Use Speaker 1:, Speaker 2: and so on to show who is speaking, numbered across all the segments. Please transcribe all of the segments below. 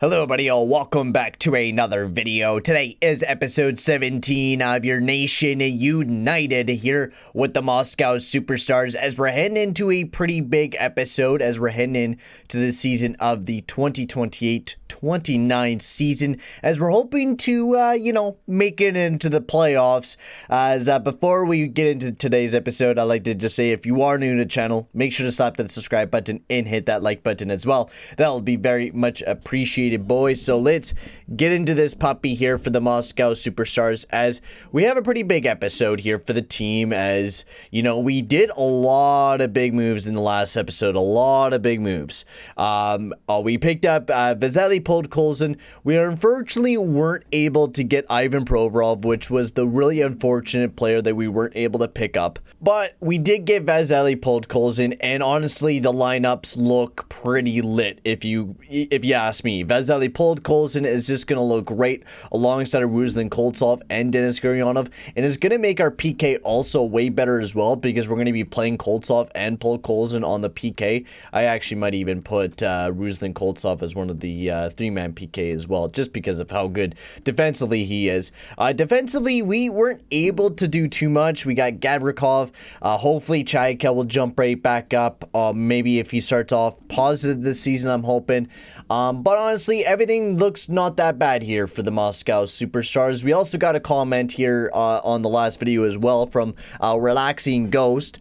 Speaker 1: Hello everybody, welcome back to another video. Today is episode 17 of your Nation United here with the Moscow Superstars as we're heading into a pretty big episode as we're heading into the season of the 2028-29 season as we're hoping to, make it into the playoffs. As before we get into today's episode, I'd like to just say if you are new to the channel, make sure to slap that subscribe button and hit that like button as well. That'll be very much appreciated, boys. So let's get into this puppy here for the Moscow Superstars as we have a pretty big episode here for the team. As you know, we did a lot of big moves in the last episode, a lot of big moves. We picked up Vasili Podkolzin. We unfortunately weren't able to get Ivan Provorov, which was the really unfortunate player that we weren't able to pick up, but we did get Vasili Podkolzin, and honestly the lineups look pretty lit if you ask me. Vasili Podkolzin is just going to look great alongside Ruslan Koltsov and Denis Gurianov, and it's going to make our PK also way better as well because we're going to be playing Koltsov and Podkolzin on the PK. I actually might even put Ruslan Koltsov as one of the three-man PK as well, just because of how good defensively he is. Defensively, we weren't able to do too much. We got Gavirikov. Hopefully, Shakir will jump right back up. Maybe if he starts off positive this season, I'm hoping. But honestly, everything looks not that bad here for the Moscow Superstars. We also got a comment here on the last video as well from Relaxing Ghost.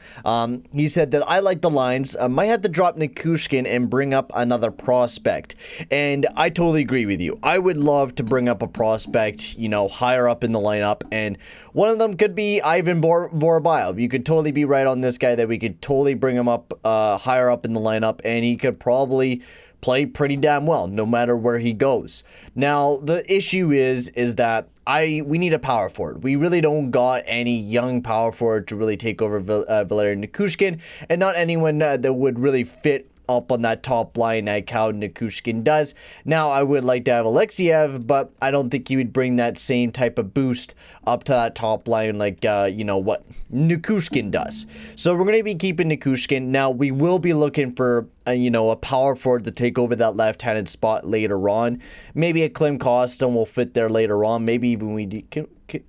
Speaker 1: He said that I like the lines. Might have to drop Nikushkin and bring up another prospect. And I totally agree with you. I would love to bring up a prospect, higher up in the lineup. And one of them could be Ivan Barbashev. You could totally be right on this guy that we could totally bring him up higher up in the lineup. And he could probably play pretty damn well no matter where he goes. Now the issue is that we need a power forward. We really don't got any young power forward to really take over Valery Nikushkin, and not anyone that would really fit up on that top line like how Nikushkin does. Now, I would like to have Alexiev, but I don't think he would bring that same type of boost up to that top line like, what Nikushkin does. So we're going to be keeping Nikushkin. Now, we will be looking for, a power forward to take over that left-handed spot later on. Maybe a Klim Kostin will fit there later on. Maybe even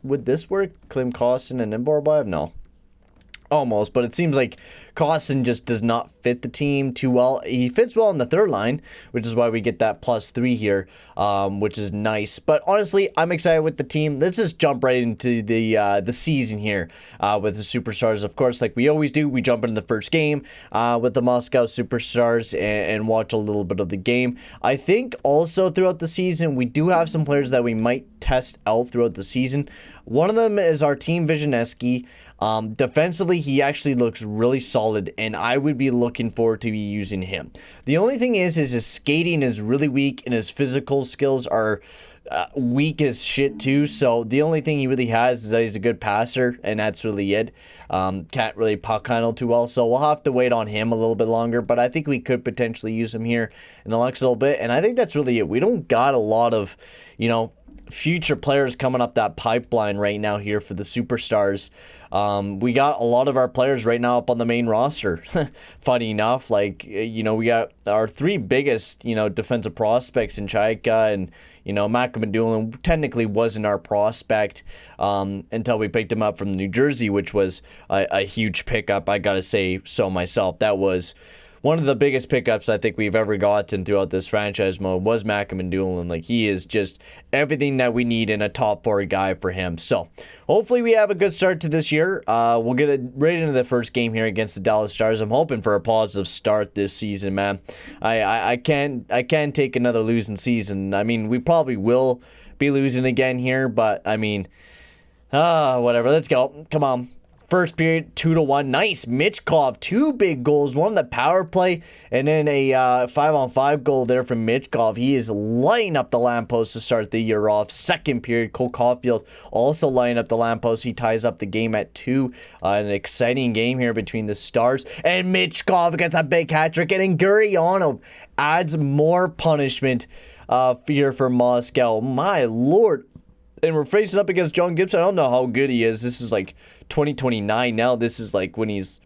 Speaker 1: would this work? Klim Kostin and then Barbashev? No. Almost, but it seems like Kostin just does not fit the team too well. He fits well on the third line, which is why we get that +3 here, which is nice. But honestly, I'm excited with the team. Let's just jump right into the season here with the Superstars. Of course, like we always do, we jump into the first game with the Moscow Superstars and watch a little bit of the game. I think also throughout the season, we do have some players that we might test out throughout the season. One of them is our team Visioneski. Defensively, he actually looks really solid, and I would be looking forward to be using him. The only thing is his skating is really weak, and his physical skills are weak as shit too. So the only thing he really has is that he's a good passer, and that's really it. Can't really puck handle too well, so we'll have to wait on him a little bit longer. But I think we could potentially use him here in the next little bit, and I think that's really it. We don't got a lot of, future players coming up that pipeline right now here for the Superstars. We got a lot of our players right now up on the main roster. Funny enough, we got our three biggest, defensive prospects in Chaika and, Mukhamadullin technically wasn't our prospect until we picked him up from New Jersey, which was a huge pickup. I gotta say so myself. That was one of the biggest pickups I think we've ever gotten throughout this franchise mode was Mukhamadullin. Like, he is just everything that we need in a top 4 guy for him. So hopefully we have a good start to this year. We'll get right into the first game here against the Dallas Stars. I'm hoping for a positive start this season, man. I can't take another losing season. I mean, we probably will be losing again here, but I mean, whatever. Let's go. Come on. First period, 2-1. Nice. Michkov, 2 big goals. One on the power play, and then a 5-on-5 goal there from Michkov. He is lighting up the lamppost to start the year off. Second period, Cole Caulfield also lighting up the lamppost. He ties up the game at 2. An exciting game here between the Stars. And Michkov gets a big hat trick. And then Gurianov adds more punishment here for Moscow. My lord. And we're facing up against John Gibson. I don't know how good he is. This is like 2029 now. This is like when he's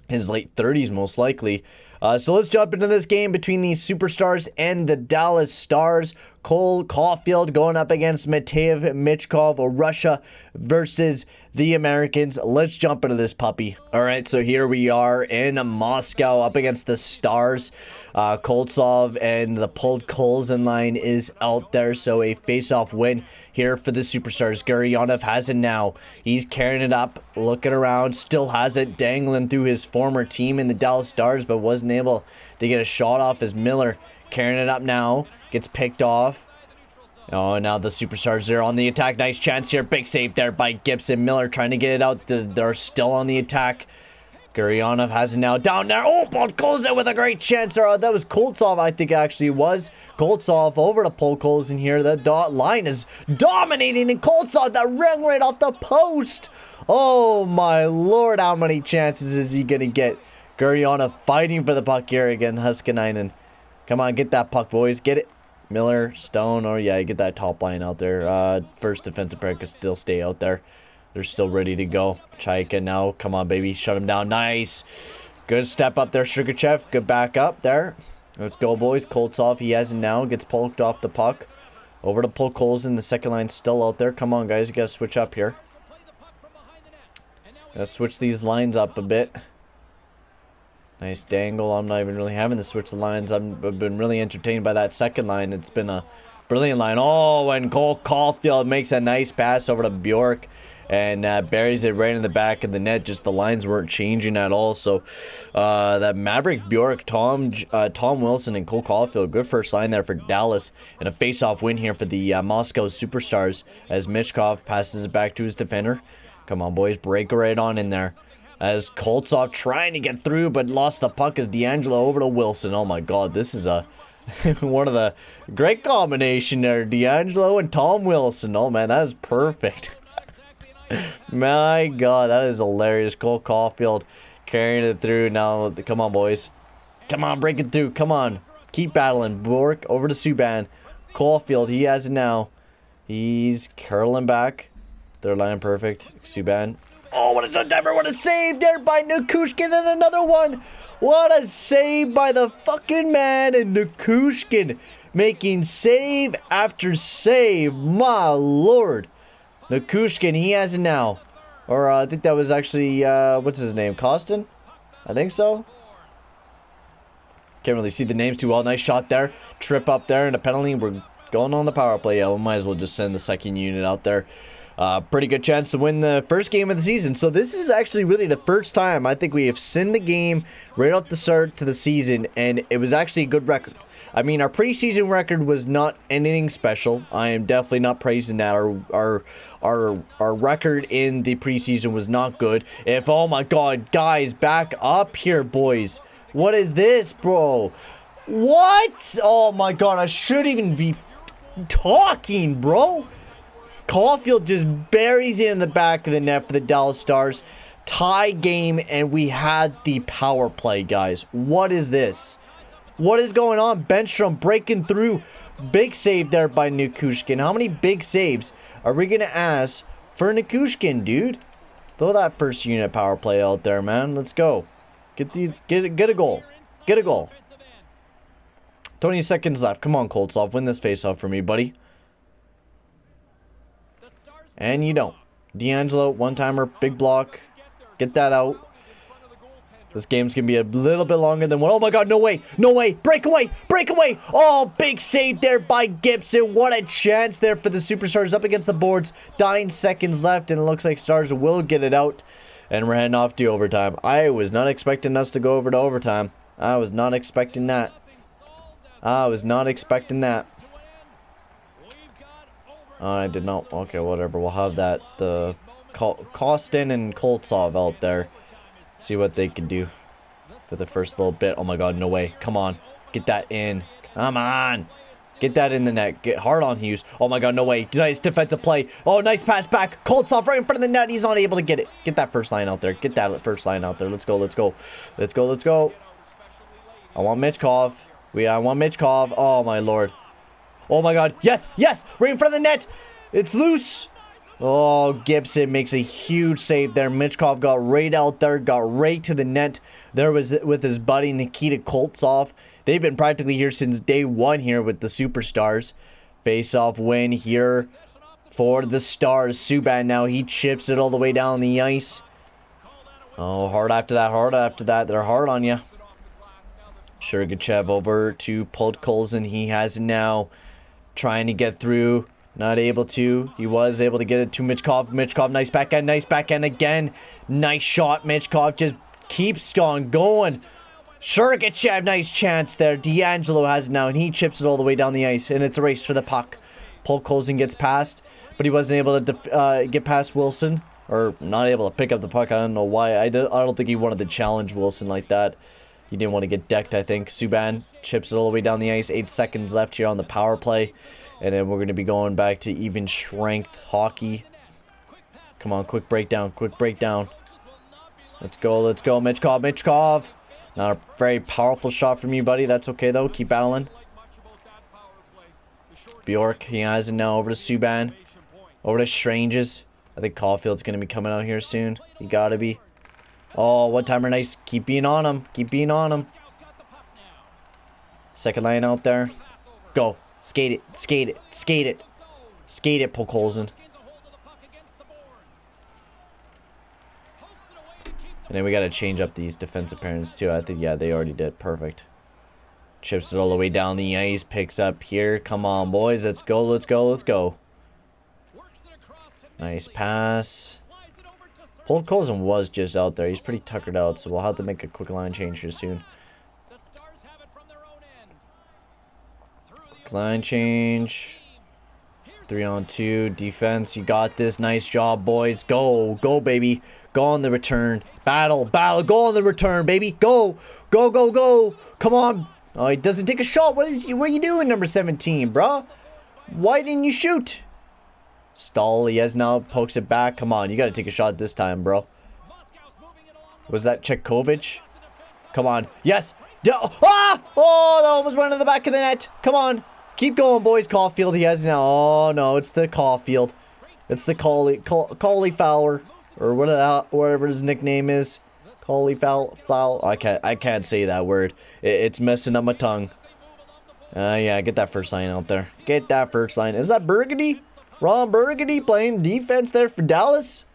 Speaker 1: his late 30s most likely. So let's jump into this game between the Superstars and the Dallas Stars. Cole Caulfield going up against Mateev Michkov of Russia versus the Americans. Let's jump into this puppy. All right, so here we are in Moscow up against the Stars. Koltsov and the Podkolzin line is out there, so a face-off win here for the Superstars. Gurianov has it now. He's carrying it up, looking around, still has it, dangling through his former team in the Dallas Stars, but wasn't able to get a shot off as Miller carrying it up now. Gets picked off. Oh, now the Superstars are on the attack. Nice chance here. Big save there by Gibson. Miller trying to get it out. They're still on the attack. Gurianov has it now down there. Oh, Podkolzin with a great chance. That was Koltsov, I think actually was. Koltsov over to Podkolzin here. The line is dominating, and Koltsov, that ring right off the post. Oh, my Lord, how many chances is he going to get? Gurianov fighting for the puck here again. Huskinainen. Come on, get that puck, boys. Get it. Miller, Stone, or yeah, get that top line out there. First defensive pair could still stay out there. They're still ready to go. Chaika now. Come on, baby. Shut him down. Nice. Good step up there, Sergachev. Good back up there. Let's go, boys. Koltsov, he has it now. Gets poked off the puck. Over to Podkolzin. The second line still out there. Come on, guys. You gotta switch up here. Gotta switch these lines up a bit. Nice dangle. I'm not even really having to switch the lines. I've been really entertained by that second line. It's been a brilliant line. Oh, and Cole Caulfield makes a nice pass over to Bjork and buries it right in the back of the net. Just the lines weren't changing at all. So that Maverick, Bjork, Tom Wilson, and Cole Caulfield, good first line there for Dallas, and a face-off win here for the Moscow Superstars as Michkov passes it back to his defender. Come on, boys, break right on in there. As Koltsov trying to get through, but lost the puck as D'Angelo over to Wilson. Oh my God, this is a one of the great combination there. D'Angelo and Tom Wilson. Oh man, that is perfect. My God, that is hilarious. Cole Caulfield carrying it through now. Come on, boys. Come on, break it through. Come on. Keep battling. Bork over to Subban. Caulfield, he has it now. He's curling back. Third line perfect. Subban. Oh, what a save there by Nikushkin, and another one. What a save by the fucking man, and Nikushkin making save after save. My Lord. Nikushkin, he has it now. Or I think that was actually, what's his name? Kostin? I think so. Can't really see the names too well. Nice shot there. Trip up there and a penalty. We're going on the power play. Yeah, we might as well just send the second unit out there. Pretty good chance to win the first game of the season. So this is actually really the first time I think we have sent a game right off the start to the season, and it was actually a good record. I mean, our preseason record was not anything special. I am definitely not praising that. Our record in the preseason was not good. Oh my God, guys, back up here, boys. What is this, bro? What? Oh my God, I shouldn't even be talking, bro. Caulfield just buries it in the back of the net for the Dallas Stars. Tie game, and we had the power play, guys. What is this? What is going on? Benstrom breaking through. Big save there by Nikushkin. How many big saves are we going to ask for Nikushkin, dude? Throw that first unit power play out there, man. Let's go. Get a goal. Get a goal. 20 seconds left. Come on, Koltsov. Win this face-off for me, buddy. And you don't. D'Angelo, one-timer, big block. Get that out. This game's going to be a little bit longer than one. Oh my God, no way. No way. Break away. Break away. Oh, big save there by Gibson. What a chance there for the Superstars up against the boards. 9 seconds left, and it looks like Stars will get it out. And we're heading off to overtime. I was not expecting us to go over to overtime. I was not expecting that. I was not expecting that. I did not. Okay, whatever. We'll have that. The Kostin and Koltsov out there. See what they can do for the first little bit. Oh my God, no way. Come on. Get that in. Come on. Get that in the net. Get hard on Hughes. Oh my God, no way. Nice defensive play. Oh, nice pass back. Koltsov right in front of the net. He's not able to get it. Get that first line out there. Get that first line out there. Let's go. Let's go. Let's go. Let's go. I want Michkov. I want Michkov. Oh my Lord. Oh my God. Yes. Yes. Right in front of the net. It's loose. Oh, Gibson makes a huge save there. Michkov got right out there, got right to the net. There was with his buddy Nikita Koltsov. They've been practically here since day one here with the Superstars. Face-off win here for the Stars. Subban now, he chips it all the way down the ice. Oh, hard after that, hard after that. They're hard on you. Sergachev over to Podkolzin. He has it now, trying to get through. Not able to. He was able to get it to Michkov. Michkov, nice backhand again. Nice shot. Michkov just keeps on going. Sergachev, nice chance there. D'Angelo has it now, and he chips it all the way down the ice, and it's a race for the puck. Podkolzin gets past, but he wasn't able to get past Wilson, or not able to pick up the puck. I don't know why. I don't think he wanted to challenge Wilson like that. He didn't want to get decked, I think. Subban chips it all the way down the ice. 8 seconds left here on the power play. And then we're going to be going back to even strength hockey. Come on, quick breakdown, quick breakdown. Let's go, Michkov, Michkov. Not a very powerful shot from you, buddy. That's okay, though. Keep battling. Bjork, he has it now over to Subban. Over to Stranges. I think Caulfield's going to be coming out here soon. He got to be. Oh, one-timer, nice. Keep being on him. Keep being on him. Second line out there. Go. Skate it. Skate it. Skate it. Skate it, Podkolzin. And then we got to change up these defensive pairings too. I think, yeah, they already did. Perfect. Chips it all the way down the ice. Picks up here. Come on, boys. Let's go. Let's go. Let's go. Nice pass. Podkolzin was just out there. He's pretty tuckered out, so we'll have to make a quick line change here soon. Quick line change. 3-on-2. Defense. You got this. Nice job, boys. Go. Go, baby. Go on the return. Battle. Battle. Go on the return, baby. Go. Go, go, go. Come on. Oh, he doesn't take a shot. What are you doing, number 17, bro? Why didn't you shoot? Stahl, he has now, pokes it back. Come on, you got to take a shot this time, bro. Was that Chekovic? Come on. Yes. Ah! Oh, that almost went to the back of the net. Come on. Keep going, boys. Caulfield, he has now. Oh, no, it's the Caulfield. It's the Cauliflower, or whatever his nickname is. Cauliflower. I can't say that word. It's messing up my tongue. Yeah, get that first line out there. Get that first line. Is that Burgundy? Ron Burgundy playing defense there for Dallas.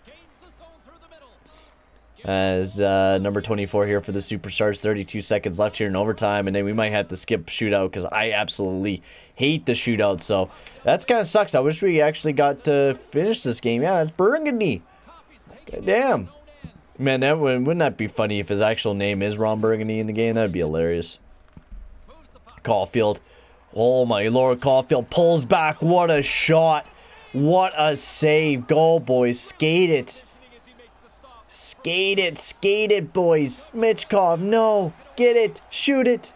Speaker 1: As number 24 here for the Superstars. 32 seconds left here in overtime. And then we might have to skip shootout because I absolutely hate the shootout. So that's kind of sucks. I wish we actually got to finish this game. Yeah, it's Burgundy. God damn. Man, wouldn't that be funny if his actual name is Ron Burgundy in the game? That would be hilarious. Caulfield. Oh my lord, Caulfield pulls back. What a shot. What a save. Go, boys. Skate it. Skate it. Skate it, boys. Michkov, no. Get it. Shoot it.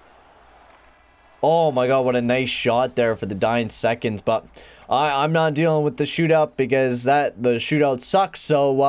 Speaker 1: Oh my god, what a nice shot there for the dying seconds. But I'm not dealing with the shootout because the shootout sucks. So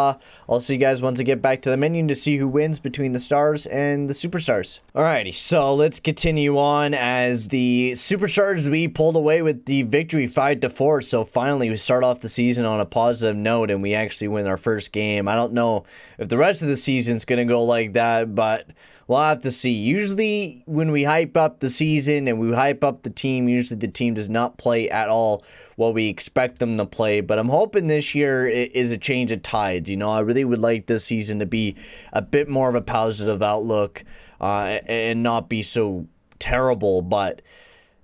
Speaker 1: I'll see you guys once I get back to the menu to see who wins between the Stars and the Superstars. Alrighty, so let's continue on as the Superstars, we pulled away with the victory 5-4. So finally we start off the season on a positive note and we actually win our first game. I don't know if the rest of the season's going to go like that, but we'll have to see. Usually when we hype up the season and we hype up the team, usually the team does not play at all what we expect them to play. But I'm hoping this year is a change of tides. You know, I really would like this season to be a bit more of a positive outlook and not be so terrible. But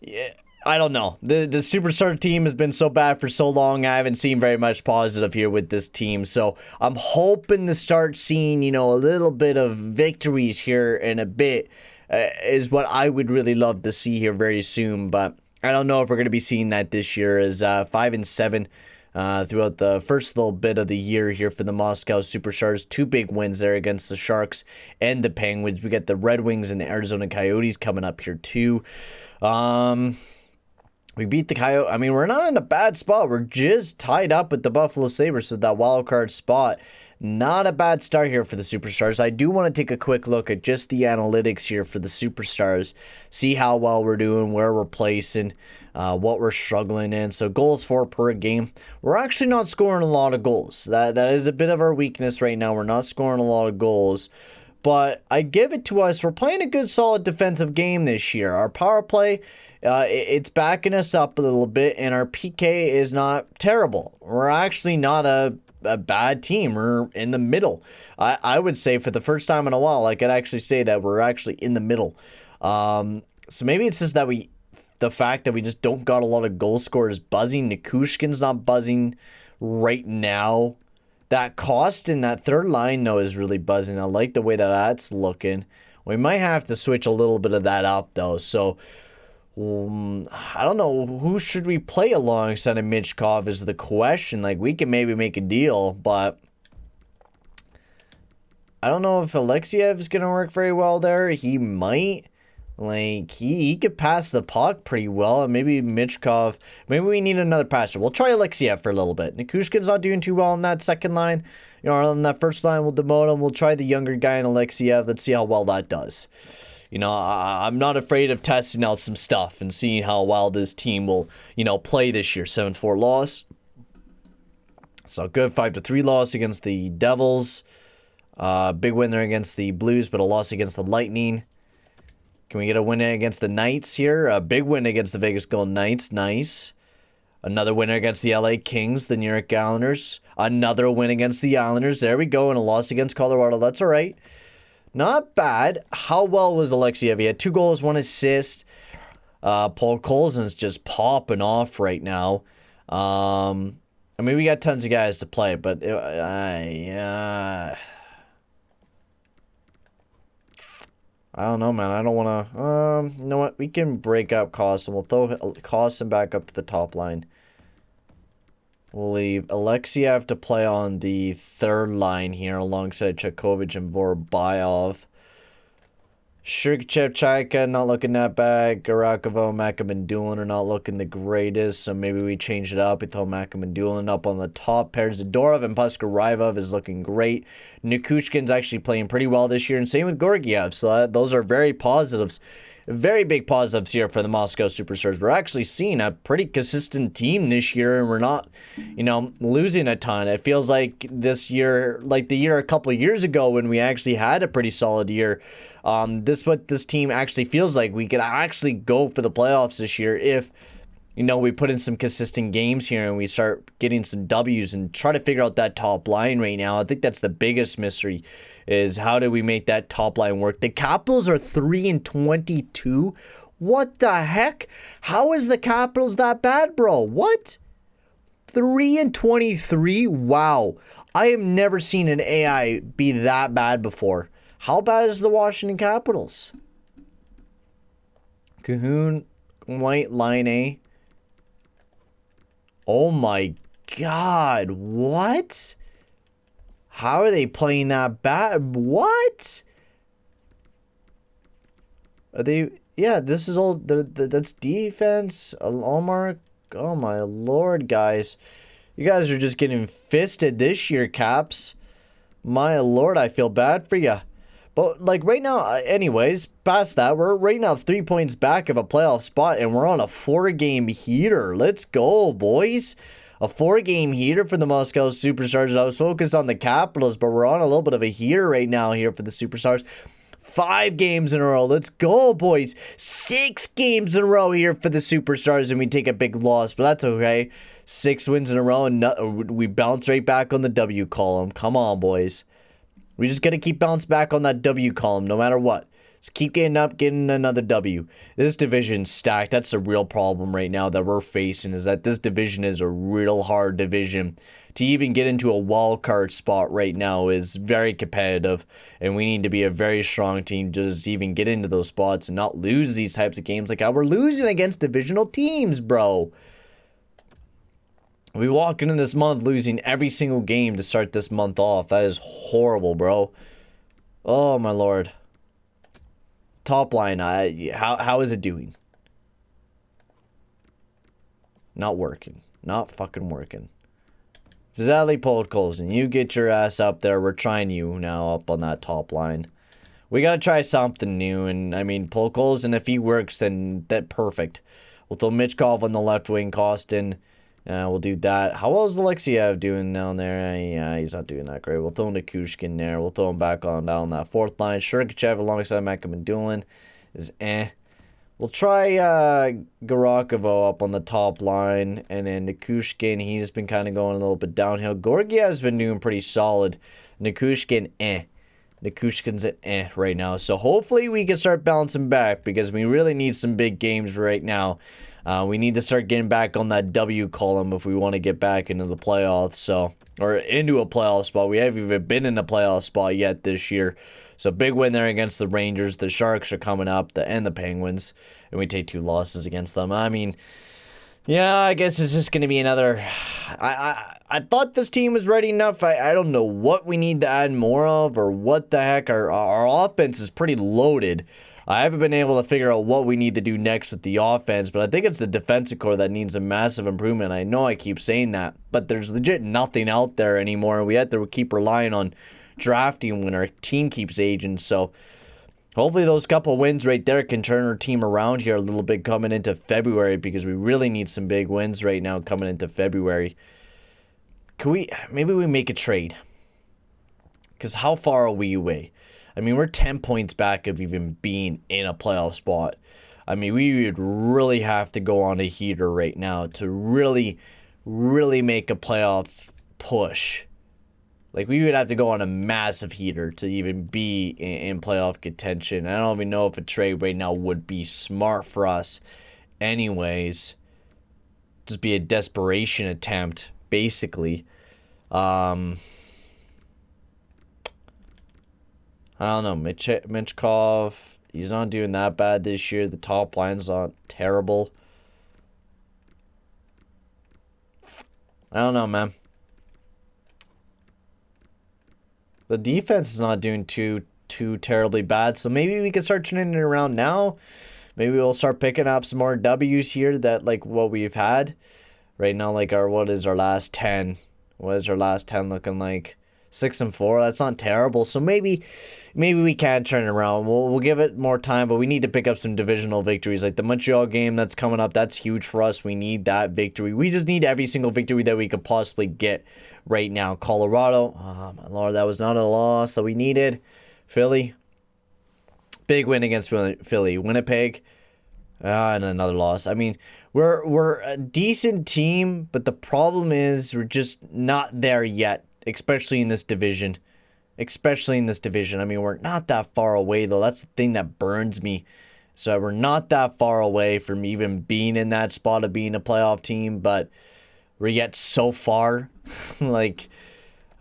Speaker 1: yeah, I don't know. The Superstar team has been so bad for so long. I haven't seen very much positive here with this team. So I'm hoping to start seeing, you know, a little bit of victories here in a bit is what I would really love to see here very soon. But I don't know if we're going to be seeing that this year, as 5-7 throughout the first little bit of the year here for the Moscow Superstars. 2 big wins there against the Sharks and the Penguins. We got the Red Wings and the Arizona Coyotes coming up here too. We beat the Coyotes. I mean, we're not in a bad spot. We're just tied up with the Buffalo Sabres, so that wild card spot. Not a bad start here for the Superstars. I do want to take a quick look at just the analytics here for the Superstars. See how well we're doing, where we're placing, what we're struggling in. So goals for per game. We're actually not scoring a lot of goals. That is a bit of our weakness right now. We're not scoring a lot of goals. But I give it to us. We're playing a good, solid defensive game this year. Our power play, it's backing us up a little bit. And our PK is not terrible. We're actually not a bad team. We're in the middle. I would say for the first time in a while, I could actually say that we're actually in the middle. So maybe it's just that the fact that we just don't got a lot of goal scorers buzzing. Nikushkin's not buzzing right now. That cost in that third line, though, is really buzzing. I like the way that that's looking. We might have to switch a little bit of that up, though. So I don't know, who should we play alongside of Michkov is the question. Like, we can maybe make a deal, but I don't know if Alexiev is going to work very well there. He might. Like, he could pass the puck pretty well, and maybe Michkov, maybe we need another passer. We'll try Alexiev for a little bit. Nikushkin's not doing too well on that second line. You know, on that first line, we'll demote him. We'll try the younger guy in Alexiev. Let's see how well that does. You know, I'm not afraid of testing out some stuff and seeing how well this team will, you know, play this year. 7-4 loss. So good 5-3 loss against the Devils. Big win there against the Blues, but a loss against the Lightning. Can we get a win against the Knights here? A big win against the Vegas Golden Knights. Nice. Another winner against the LA Kings, the New York Islanders. Another win against the Islanders. There we go. And a loss against Colorado. That's all right. Not bad. How well was Alexiev? He had 2 goals, 1 assist. Podkolzin's just popping off right now. I mean, we got tons of guys to play, but I don't know, man. I don't want to... you know what? We can break up Koss, and we'll throw Koss back up to the top line. We'll leave Alexiev to play on the third line here alongside Chakovic and Vorbayov. Sergachev, Chaika, not looking that bad. Garakov, Mukhamadullin are not looking the greatest, so maybe we change it up. We throw Mukhamadullin up on the top pairs. Zadorov and Puskarivov is looking great. Nikushkin's actually playing pretty well this year, and same with Georgiev, so those are very positives. Very big positives here for the Moscow Superstars. We're actually seeing a pretty consistent team this year, and we're not, you know, losing a ton. It feels like this year, like the year a couple of years ago when we actually had a pretty solid year. What this team actually feels like. We could actually go for the playoffs this year if, you know, we put in some consistent games here and we start getting some W's and try to figure out that top line right now. I think that's the biggest mystery, is how do we make that top line work? The Capitals are 3-22. What the heck? How is the Capitals that bad, bro? What? 3-23? Wow. I have never seen an AI be that bad before. How bad is the Washington Capitals? Cahoon, White, Line A. Oh my God. What? How are they playing that bad? What? Are they... Yeah, this is all... That's defense. Allmark. Oh my Lord, guys. You guys are just getting fisted this year, Caps. My Lord, I feel bad for you. But, like, right now, anyways, past that, we're right now 3 points back of a playoff spot, and we're on a 4-game heater. Let's go, boys. A 4-game heater for the Moscow Superstars. I was focused on the Capitals, but we're on a little bit of a heater right now here for the Superstars. 5 games in a row. Let's go, boys. 6 games in a row here for the Superstars, and we take a big loss, but that's okay. 6 wins in a row, and we bounce right back on the W column. Come on, boys. We just got to keep bouncing back on that W column no matter what. Just keep getting up, getting another W. This division's stacked. That's the real problem right now that we're facing, is that this division is a real hard division. To even get into a wild card spot right now is very competitive, and we need to be a very strong team to just even get into those spots and not lose these types of games like how we're losing against divisional teams, bro. We walk into this month losing every single game to start this month off. That is horrible, bro. Oh, my Lord. Top line, how is it doing? Not working. Not fucking working. Vasili Podkolzin, you get your ass up there. We're trying you now up on that top line. We got to try something new. And, I mean, Podkolzin, if he works, then that's perfect. We'll throw Michkov on the left wing, Kostin. We'll do that. How well is Alexiev doing down there? Yeah, he's not doing that great. We'll throw Nikushkin there. We'll throw him back on down that fourth line. Sergachev alongside Mukhamadullin is eh. We'll try Gavirikov up on the top line. And then Nikushkin, he's been kind of going a little bit downhill. Georgiev's been doing pretty solid. Nikushkin, eh. Nikushkin's at eh right now. So hopefully we can start bouncing back because we really need some big games right now. We need to start getting back on that W column if we want to get back into the playoffs. So, or into a playoff spot. We haven't even been in a playoff spot yet this year. So big win there against the Rangers. The Sharks are coming up, and the Penguins, and we take 2 losses against them. I mean, yeah, I guess it's just going to be another. I thought this team was ready enough. I don't know what we need to add more of or what the heck. Our offense is pretty loaded. I haven't been able to figure out what we need to do next with the offense, but I think it's the defensive core that needs a massive improvement. I know I keep saying that, but there's legit nothing out there anymore. We have to keep relying on drafting when our team keeps aging. So hopefully those couple wins right there can turn our team around here a little bit coming into February, because we really need some big wins right now coming into February. Maybe we make a trade? Because how far are we away? I mean, we're 10 points back of even being in a playoff spot. I mean, we would really have to go on a heater right now to really, really make a playoff push. Like, we would have to go on a massive heater to even be in playoff contention. I don't even know if a trade right now would be smart for us anyways. Just be a desperation attempt, basically. I don't know. Michkov, he's not doing that bad this year. The top line's not terrible. I don't know, man. The defense is not doing too terribly bad, so maybe we can start turning it around now. Maybe we'll start picking up some more W's here that, like, what we've had. Right now, like, what is our last 10? What is our last 10 looking like? 6-4. That's not terrible. So maybe we can turn it around. We'll give it more time, but we need to pick up some divisional victories. Like the Montreal game that's coming up, that's huge for us. We need that victory. We just need every single victory that we could possibly get right now. Colorado, oh my lord, that was not a loss that we needed. Philly, big win against Philly. Winnipeg, and another loss. I mean, we're a decent team, but the problem is we're just not there yet. Especially in this division. I mean, we're not that far away, though. That's the thing that burns me. So we're not that far away from even being in that spot of being a playoff team, but we're yet so far. Like,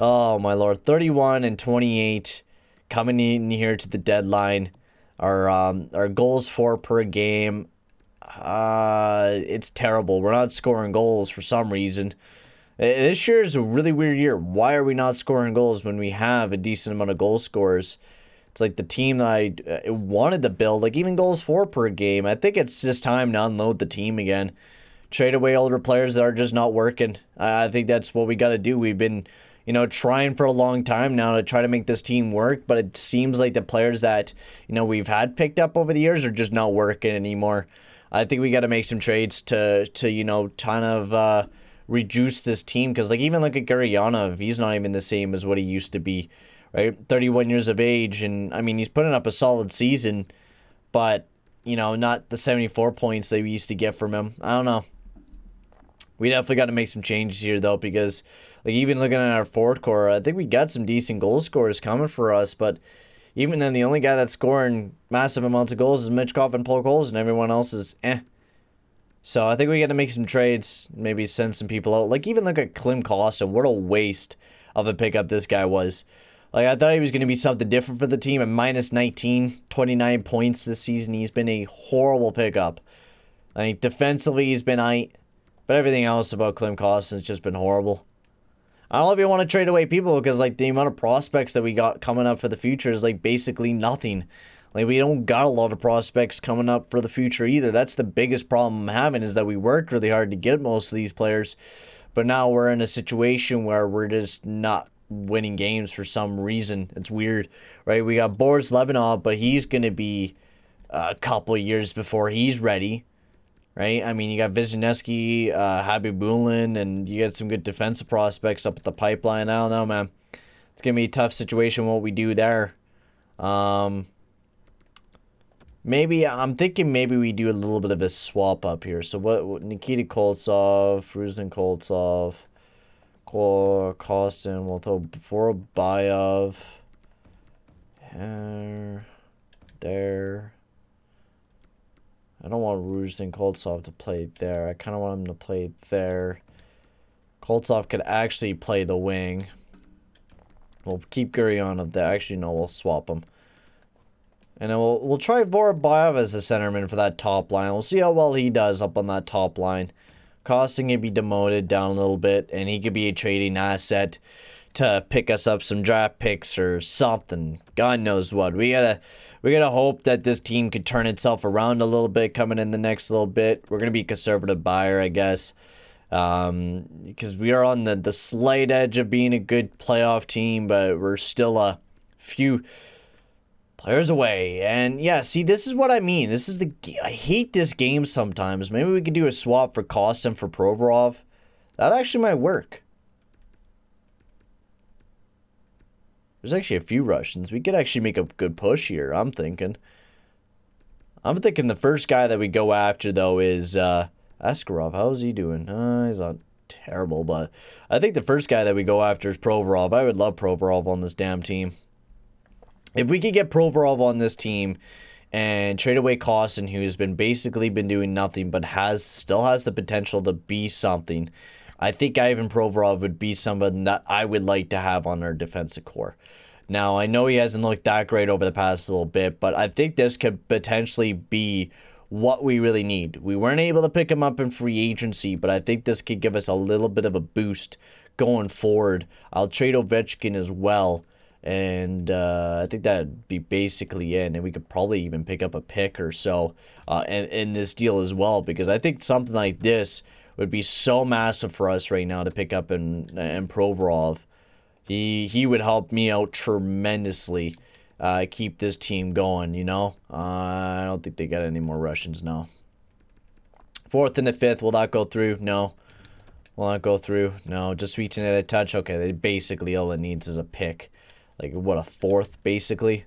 Speaker 1: oh my lord. 31-28 coming in here to the deadline. Our goals for per game. It's terrible. We're not scoring goals for some reason. This year is a really weird year. Why are we not scoring goals when we have a decent amount of goal scorers? It's like the team that I wanted to build, like even goals for per game. I think it's just time to unload the team again. Trade away older players that are just not working. I think that's what we got to do. We've been, trying for a long time now to try to make this team work, but it seems like the players that, we've had picked up over the years are just not working anymore. I think we got to make some trades to kind of reduce this team, because like even look at Gurianov, he's not even the same as what he used to be, right? 31 years of age, and I mean he's putting up a solid season, but not the 74 points that we used to get from him. I don't know. We definitely got to make some changes here though, because like even looking at our forward core, I think we got some decent goal scorers coming for us, but even then the only guy that's scoring massive amounts of goals is Michkov and Podkolzin, and everyone else is eh. So I think we got to make some trades, maybe send some people out. Like even look at Klim Kostin. What a waste of a pickup this guy was. Like I thought he was going to be something different for the team. At minus 19, 29 points this season. He's been a horrible pickup. I think defensively he's been aight, but everything else about Klim Kostin has just been horrible. I don't know if you want to trade away people, because like the amount of prospects that we got coming up for the future is like basically nothing. Like, we don't got a lot of prospects coming up for the future either. That's the biggest problem I'm having, is that we worked really hard to get most of these players. But now we're in a situation where we're just not winning games for some reason. It's weird, right? We got Boris Levinov, but he's going to be a couple of years before he's ready, right? I mean, you got Wisniewski, Habibulin, and you got some good defensive prospects up at the pipeline. I don't know, man. It's going to be a tough situation what we do there. Maybe, I'm thinking maybe we do a little bit of a swap up here. So what Nikita Koltsov, Ruslan Koltsov, Kostin, we'll throw Vorobayov. There. I don't want Ruslan Koltsov to play there. I kind of want him to play there. Koltsov could actually play the wing. We'll keep Gurianov there. Actually, no, we'll swap him. And then we'll try Vorobayov as the centerman for that top line. We'll see how well he does up on that top line. Costing could be demoted down a little bit, and he could be a trading asset to pick us up some draft picks or something. God knows what. We gotta hope that this team could turn itself around a little bit coming in the next little bit. We're gonna be a conservative buyer, I guess, because we are on the slight edge of being a good playoff team, but we're still a few players away. And yeah, see, this is what I mean. This is I hate this game sometimes. Maybe we could do a swap for Kostin for Provorov. That actually might work. There's actually a few Russians. We could actually make a good push here, I'm thinking. The first guy that we go after, though, is Askarov. How's he doing? He's not terrible, but I think the first guy that we go after is Provorov. I would love Provorov on this damn team. If we could get Provorov on this team and trade away Kostin, who's basically been doing nothing but still has the potential to be something, I think Ivan Provorov would be someone that I would like to have on our defensive core. Now, I know he hasn't looked that great over the past little bit, but I think this could potentially be what we really need. We weren't able to pick him up in free agency, but I think this could give us a little bit of a boost going forward. I'll trade Ovechkin as well. And I think that'd be basically it. And we could probably even pick up a pick or so in this deal as well. Because I think something like this would be so massive for us right now to pick up in Provorov. He would help me out tremendously. Keep this team going, you know. I don't think they got any more Russians now. 4th and the 5th, will that go through? No. Will that go through? No. Just reaching at a touch? Okay, basically all it needs is a pick. Like, what, a 4th, basically,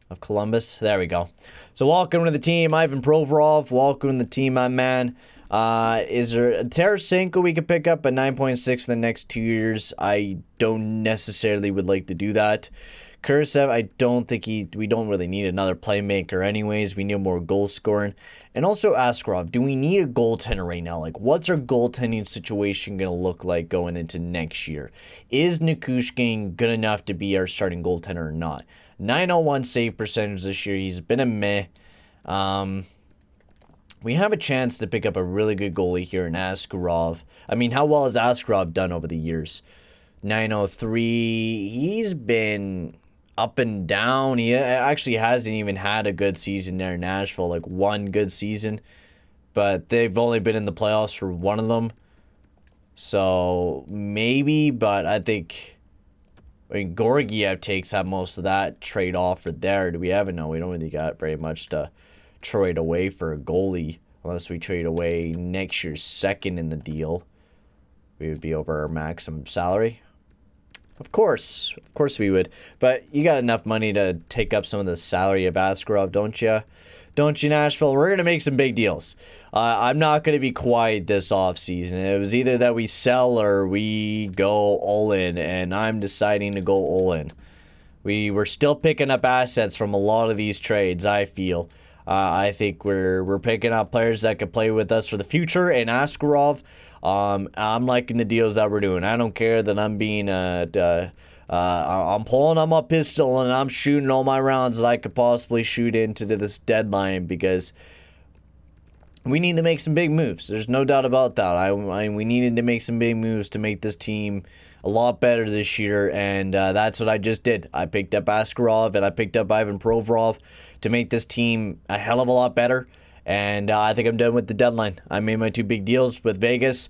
Speaker 1: of Columbus? There we go. So, welcome to the team, Ivan Provorov. Welcome to the team, my man. Is there a Tarasenko we could pick up at 9.6 for the next 2 years? I don't necessarily would like to do that. Kursev, I don't think we don't really need another playmaker anyways. We need more goal scoring. And also Askarov, do we need a goaltender right now? Like, what's our goaltending situation going to look like going into next year? Is Nikushkin good enough to be our starting goaltender or not? 901 save percentage this year. He's been a meh. We have a chance to pick up a really good goalie here in Askarov. I mean, how well has Askarov done over the years? 903. He's been up and down. He actually hasn't even had a good season there in Nashville, like one good season, but they've only been in the playoffs for one of them, so maybe. But I mean Gorgiev takes up most of that trade offer there. Do we have it? No, we don't really got very much to trade away for a goalie unless we trade away next year's second in the deal. We would be over our maximum salary. Of course we would. But you got enough money to take up some of the salary of Askarov, don't you? Don't you, Nashville? We're going to make some big deals. I'm not going to be quiet this offseason. It was either that we sell or we go all in, and I'm deciding to go all in. We're still picking up assets from a lot of these trades, I feel. I think we're picking up players that could play with us for the future, and Askarov, I'm liking the deals that we're doing. I don't care that I'm being I'm pulling on my pistol and I'm shooting all my rounds that I could possibly shoot into this deadline, because we need to make some big moves. There's no doubt about that. We needed to make some big moves to make this team a lot better this year, and that's what I just did. I picked up Askarov and I picked up Ivan Provorov to make this team a hell of a lot better. And I think I'm done with the deadline. I made my 2 big deals with Vegas.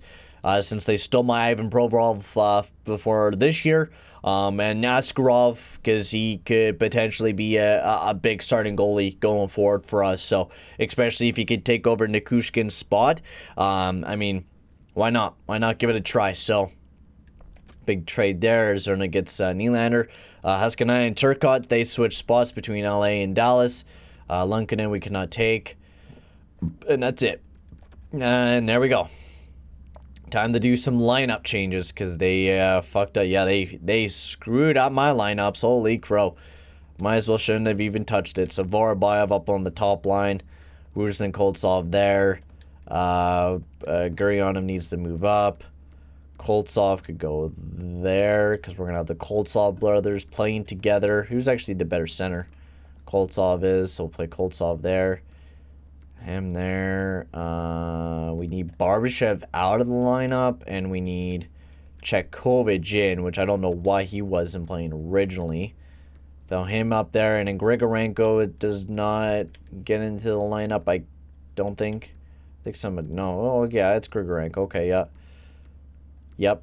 Speaker 1: since they stole my Ivan Provorov before this year. And Askarov, because he could potentially be a big starting goalie going forward for us. So, especially if he could take over Nikushkin's spot. I mean, why not? Why not give it a try? So, big trade there. Arizona gets Nylander. Haskinen and Turcotte, they switch spots between LA and Dallas. Lunkinen we cannot take. And that's it. And there we go. Time to do some lineup changes because they fucked up. Yeah, they screwed up my lineups. Holy crow. Might as well shouldn't have even touched it. So Vorobayev up on the top line. Wurzen Koltsov there. Gurianov needs to move up. Koltsov could go there because we're going to have the Koltsov brothers playing together. Who's actually the better center? Koltsov is, so we'll play Koltsov there. Him there. We need Barbashev out of the lineup, and we need Chekovich in, which I don't know why he wasn't playing originally. Throw him up there, and then Grigorenko, it does not get into the lineup, I don't think. I think somebody, no, oh yeah, it's Grigorenko, okay, yeah. Yep.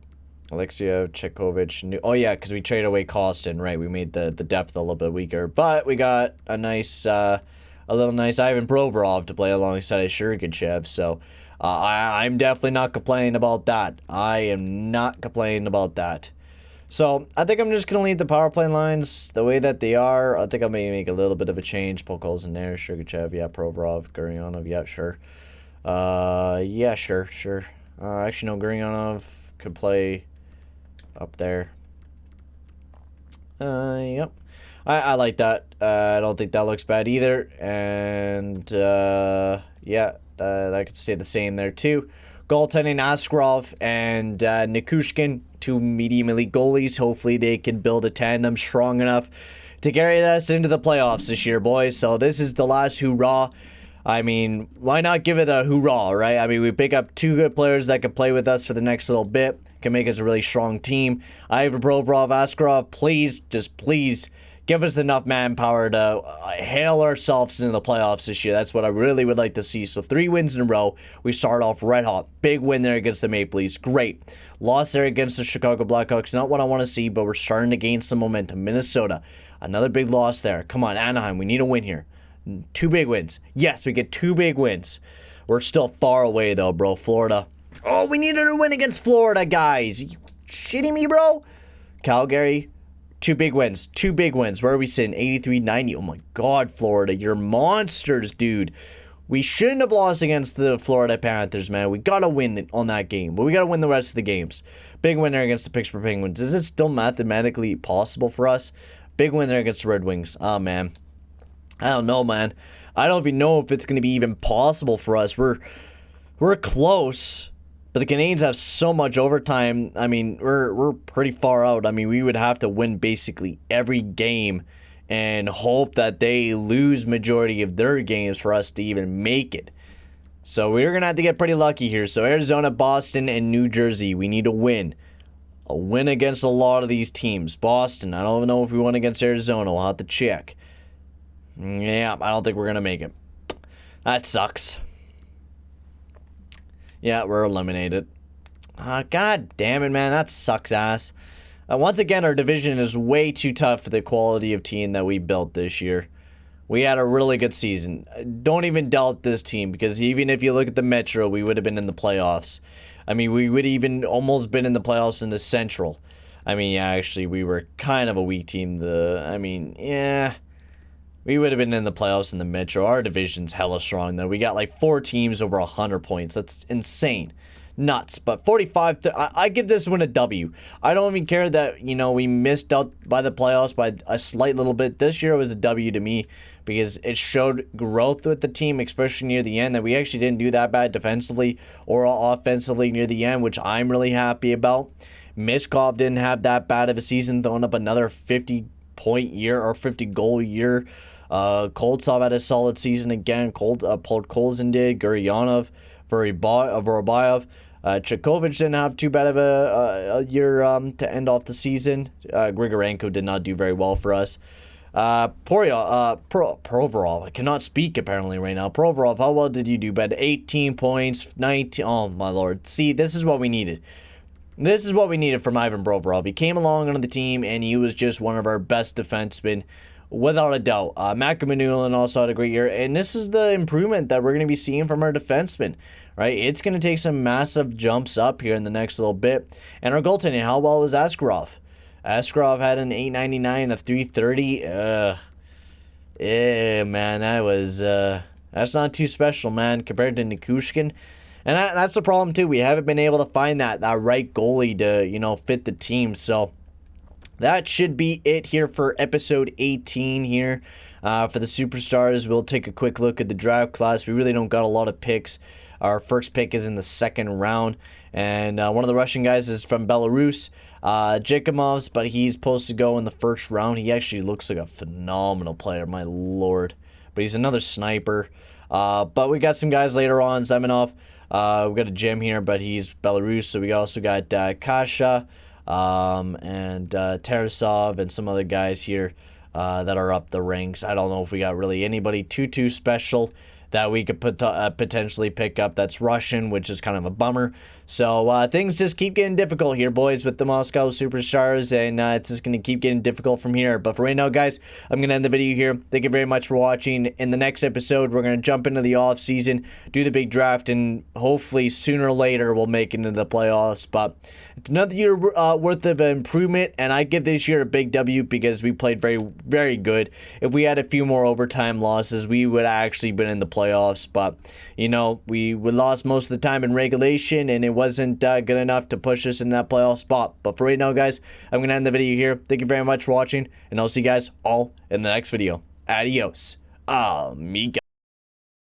Speaker 1: Alexiev, Chekovich, oh yeah, because we traded away Kostin, right, we made the depth a little bit weaker, but we got a nice, a little nice Ivan Provorov to play alongside Sergachev, so I'm definitely not complaining about that. I am not complaining about that. So I think I'm just going to leave the power play lines the way that they are. I think I may make a little bit of a change. Podkolzin there, Sergachev, yeah, Provorov, Gurianov, yeah, sure. Yeah, sure. Actually, no, Gurianov could play up there. Yep. I like that. I don't think that looks bad either. And, yeah, that could stay the same there, too. Goaltending, Askarov and Nikushkin, two medium elite goalies. Hopefully they can build a tandem strong enough to carry us into the playoffs this year, boys. So this is the last hoorah. I mean, why not give it a hoorah, right? I mean, we pick up two good players that can play with us for the next little bit. Can make us a really strong team. Ivan Provorov, Askarov, please, just please, give us enough manpower to hail ourselves into the playoffs this year. That's what I really would like to see. So 3 wins in a row. We start off red hot. Big win there against the Maple Leafs. Great. Loss there against the Chicago Blackhawks. Not what I want to see, but we're starting to gain some momentum. Minnesota, another big loss there. Come on, Anaheim, we need a win here. 2 big wins. Yes, we get 2 big wins. We're still far away, though, bro. Florida. Oh, we needed a win against Florida, guys. You shitting me, bro? Calgary. 2 big wins. 2 big wins. Where are we sitting? 83-90. Oh my god, Florida. You're monsters, dude. We shouldn't have lost against the Florida Panthers, man. We gotta win on that game. But we gotta win the rest of the games. Big winner against the Pittsburgh Penguins. Is it still mathematically possible for us? Big winner against the Red Wings. Oh, man. I don't know, man. I don't even know if it's gonna be even possible for us. We're close. But the Canadiens have so much overtime. I mean, we're pretty far out. I mean, we would have to win basically every game and hope that they lose majority of their games for us to even make it. So we're going to have to get pretty lucky here. So Arizona, Boston, and New Jersey, we need a win. A win against a lot of these teams. Boston, I don't know if we won against Arizona. We'll have to check. Yeah, I don't think we're going to make it. That sucks. Yeah, we're eliminated. God damn it, man. That sucks ass. Once again, our division is way too tough for the quality of team that we built this year. We had a really good season. Don't even doubt this team, because even if you look at the Metro, we would have been in the playoffs. I mean, we would even almost been in the playoffs in the Central. I mean, yeah, actually, we were kind of a weak team. We would have been in the playoffs in the Metro. Our division's hella strong, though. We got like 4 teams over 100 points. That's insane. Nuts. But 45, I give this one a W. I don't even care that, we missed out by the playoffs by a slight little bit. This year was a W to me because it showed growth with the team, especially near the end, that we actually didn't do that bad defensively or offensively near the end, which I'm really happy about. Mishkov didn't have that bad of a season, throwing up another 50-point year or 50-goal year. Koltsov had a solid season again. Podkolzin did. Gurianov, Vorobayev. Chekovich didn't have too bad of a year to end off the season. Grigorenko did not do very well for us. Provorov, I cannot speak apparently right now. Provorov, how well did you do, bud? 18 points, 19, oh my lord. See, this is what we needed. This is what we needed from Ivan Provorov. He came along onto the team, and he was just one of our best defensemen, without a doubt. Mukhamadullin also had a great year, and this is the improvement that we're going to be seeing from our defensemen, right? It's going to take some massive jumps up here in the next little bit. And our goaltending, how well was Askarov? Askarov had an 899, a 330. Yeah, man, that was, that's not too special, man, compared to Nikushkin. And that's the problem, too. We haven't been able to find that right goalie to, you know, fit the team. So that should be it here for episode 18 here. For the Superstars, we'll take a quick look at the draft class. We really don't got a lot of picks. Our first pick is in the second round. And one of the Russian guys is from Belarus, Jakimov's, but he's supposed to go in the first round. He actually looks like a phenomenal player, my lord. But he's another sniper. But we got some guys later on. Zemenov, we got a Jim here, but he's Belarus. So we also got Kasha and Tarasov and some other guys here that are up the ranks. I don't know if we got really anybody too special that we could potentially pick up that's Russian, which is kind of a bummer. So things just keep getting difficult here, boys, with the Moscow Superstars, and it's just going to keep getting difficult from here. But for right now, guys, I'm going to end the video here. Thank you very much for watching. In the next episode, we're going to jump into the off season, do the big draft, and hopefully sooner or later we'll make it into the playoffs. But it's another year worth of improvement, and I give this year a big W because we played very, very good. If we had a few more overtime losses, we would have actually been in the playoffs. But, you know, we lost most of the time in regulation, and it wasn't good enough to push us in that playoff spot. But for right now, guys, I'm going to end the video here. Thank you very much for watching, and I'll see you guys all in the next video. Adios, amigo.